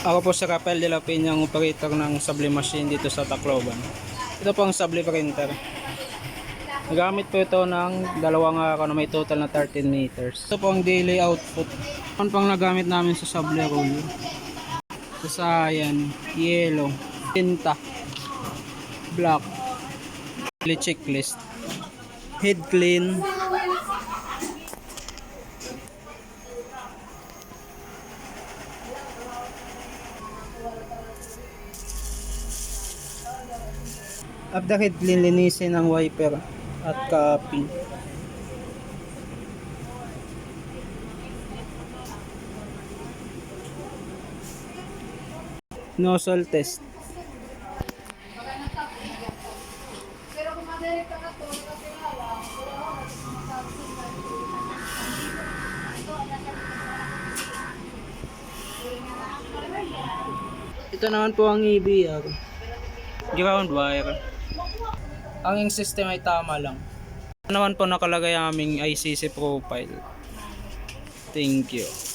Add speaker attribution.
Speaker 1: Ako po si Rafael de la Peña, ang operator ng Sable Machine dito sa Tacloban. Ito po ang Sable printer. Nagamit po ito ng dalawang araw na may total na 13 meters. Ito po ang daily output. Ano pang nagamit namin sa Sable roll? Sasayan, yellow, tinta, black, daily checklist, head clean, after head clean, linisin ang wiper at copy. Nozzle test. Ito naman po ang EBR. Ground wire. Ang system ay tama lang. Ito naman po nakalagay ang aming ICC profile. Thank you.